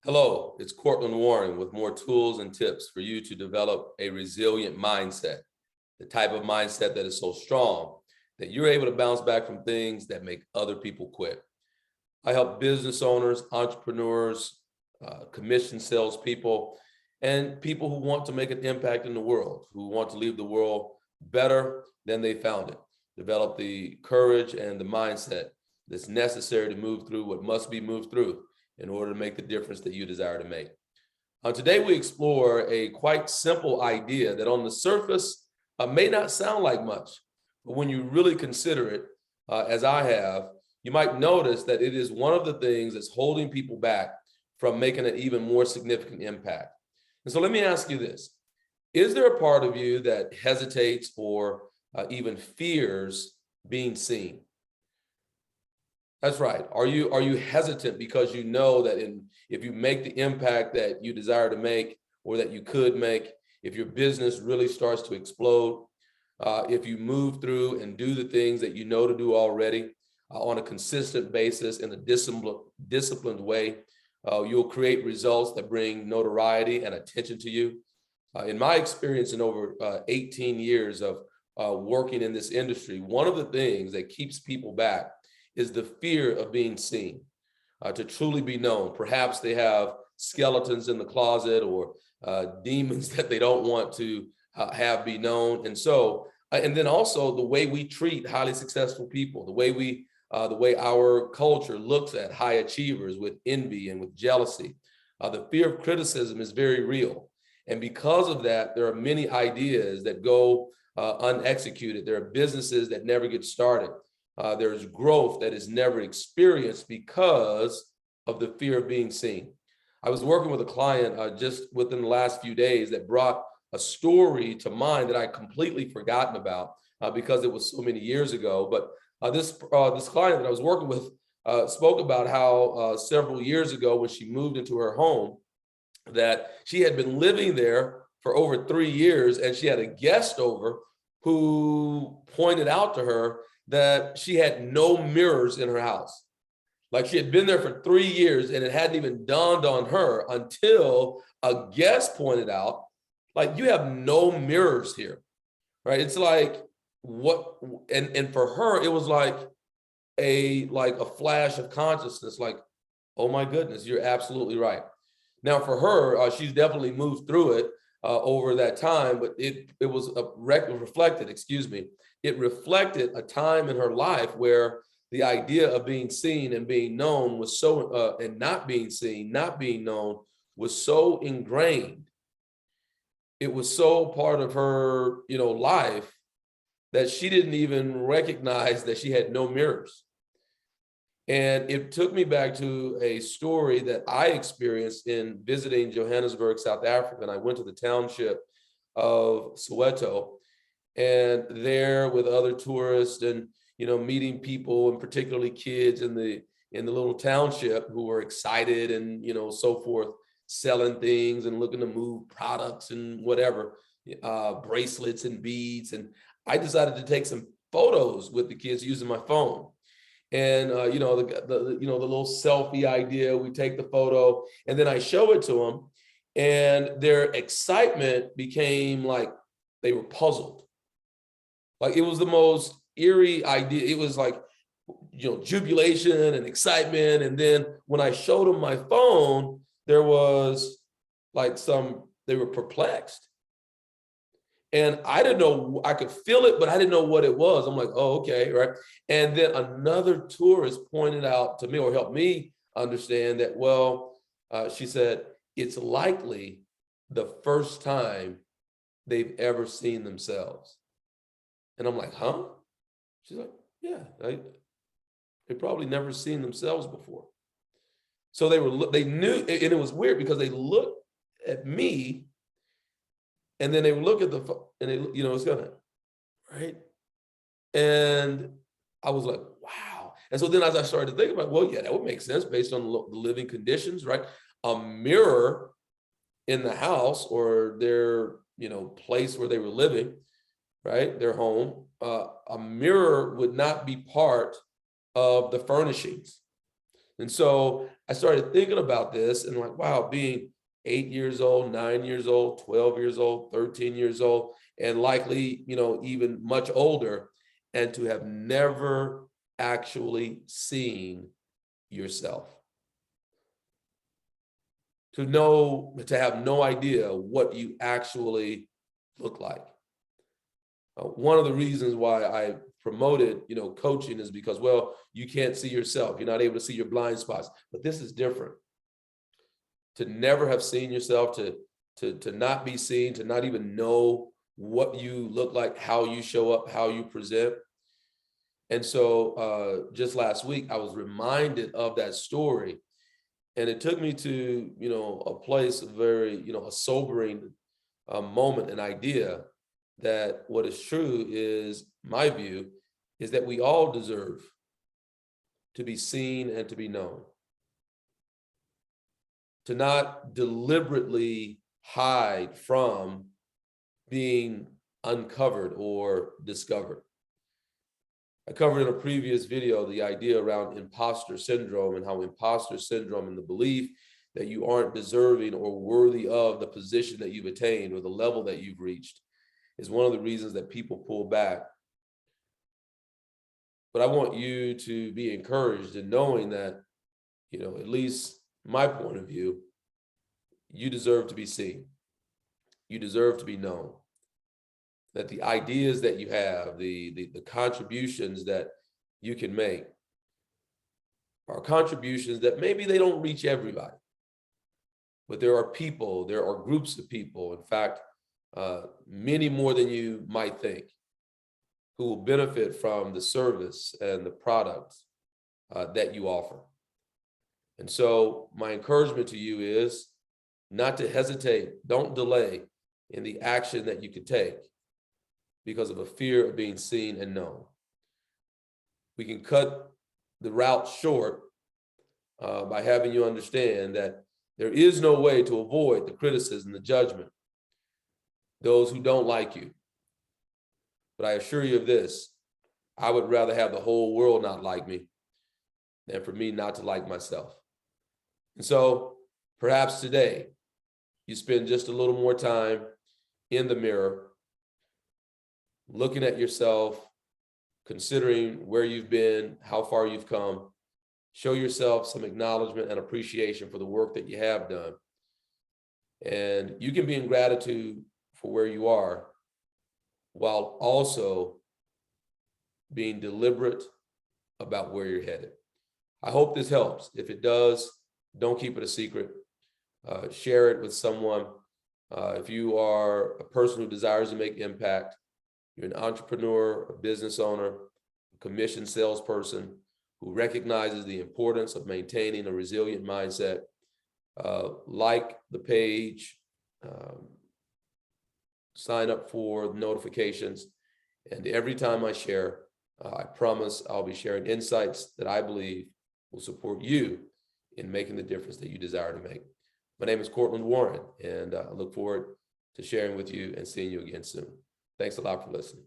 Hello, it's Courtland Warren with more tools and tips for you to develop a resilient mindset, the type of mindset that is so strong that you're able to bounce back from things that make other people quit. I help business owners, entrepreneurs, commission salespeople, and people who want to make an impact in the world, who want to leave the world better than they found it, develop the courage and the mindset that's necessary to move through what must be moved through in order to make the difference that you desire to make. Today, we explore a quite simple idea that on the surface may not sound like much, but when you really consider it, as I have, you might notice that it is one of the things that's holding people back from making an even more significant impact. And so let me ask you this. Is there a part of you that hesitates or even fears being seen? That's right. Are you hesitant because you know that if you make the impact that you desire to make or that you could make, if your business really starts to explode, if you move through and do the things that you know to do already on a consistent basis in a disciplined way, you'll create results that bring notoriety and attention to you. In my experience in over 18 years of working in this industry, one of the things that keeps people back is the fear of being seen, to truly be known. Perhaps they have skeletons in the closet or demons that they don't want to have be known. And so, and then also the way we treat highly successful people, the way our culture looks at high achievers with envy and with jealousy. The fear of criticism is very real. And because of that, there are many ideas that go unexecuted. There are businesses that never get started. There's growth that is never experienced because of the fear of being seen. I was working with a client just within the last few days that brought a story to mind that I completely forgotten about because it was so many years ago. But this client that I was working with spoke about how several years ago when she moved into her home, that she had been living there for over 3 years, and she had a guest over who pointed out to her that she had no mirrors in her house. Like, she had been there for 3 years and it hadn't even dawned on her until a guest pointed out, like, you have no mirrors here, right? It's like, what, and for her, it was like a flash of consciousness, like, oh my goodness, you're absolutely right. Now for her, she's definitely moved through it over that time, but it was reflected, it reflected a time in her life where the idea of being seen and being known was so, and not being seen, not being known was so ingrained. It was so part of her, life that she didn't even recognize that she had no mirrors. And it took me back to a story that I experienced in visiting Johannesburg, South Africa. And I went to the township of Soweto, and there with other tourists and, meeting people, and particularly kids in the little township who were excited and, so forth, selling things and looking to move products and whatever, bracelets and beads. And I decided to take some photos with the kids using my phone. And the little selfie idea, we take the photo and then I show it to them, and their excitement became like they were puzzled. Like, it was the most eerie idea. It was like, jubilation and excitement. And then when I showed them my phone, there was like they were perplexed. And I didn't know, I could feel it, but I didn't know what it was. I'm like, oh, okay, right. And then another tourist pointed out to me, or helped me understand that, well, she said, it's likely the first time they've ever seen themselves. And I'm like, huh? She's like, yeah, they probably never seen themselves before. So they knew, and it was weird because they looked at me, and then they would look at the phone, and it's gonna, right? And I was like, wow. And so then as I started to think about, well, yeah, that would make sense based on the living conditions, right? A mirror in the house or their, place where they were living, right? Their home, a mirror would not be part of the furnishings. And so I started thinking about this and like, wow, being 8 years old, 9 years old, 12 years old, 13 years old, and likely, even much older, and to have never actually seen yourself. To have no idea what you actually look like. One of the reasons why I promoted, coaching is because, well, you can't see yourself. You're not able to see your blind spots, but this is different. To never have seen yourself, to not be seen, to not even know what you look like, how you show up, how you present. And so just last week, I was reminded of that story. And it took me to, a place of very, a sobering moment, an idea that what is true is, my view, is that we all deserve to be seen and to be known. To not deliberately hide from being uncovered or discovered. I covered in a previous video the idea around imposter syndrome, and how imposter syndrome and the belief that you aren't deserving or worthy of the position that you've attained or the level that you've reached is one of the reasons that people pull back. But I want you to be encouraged in knowing that, at least my point of view, you deserve to be seen. You deserve to be known. That the ideas that you have, the contributions that you can make are contributions that maybe they don't reach everybody. But there are people, there are groups of people, in fact, many more than you might think, who will benefit from the service and the products that you offer. And so my encouragement to you is not to hesitate. Don't delay in the action that you could take because of a fear of being seen and known. We can cut the route short by having you understand that there is no way to avoid the criticism, the judgment, those who don't like you. But I assure you of this, I would rather have the whole world not like me than for me not to like myself. And so perhaps today you spend just a little more time in the mirror, looking at yourself, considering where you've been, how far you've come. Show yourself some acknowledgement and appreciation for the work that you have done. And you can be in gratitude for where you are while also being deliberate about where you're headed. I hope this helps. If it does, don't keep it a secret. Share it with someone. If you are a person who desires to make impact, you're an entrepreneur, a business owner, a commissioned salesperson who recognizes the importance of maintaining a resilient mindset, like the page, sign up for notifications, and every time I share, I promise I'll be sharing insights that I believe will support you in making the difference that you desire to make. My name is Courtland Warren, and I look forward to sharing with you and seeing you again soon. Thanks a lot for listening.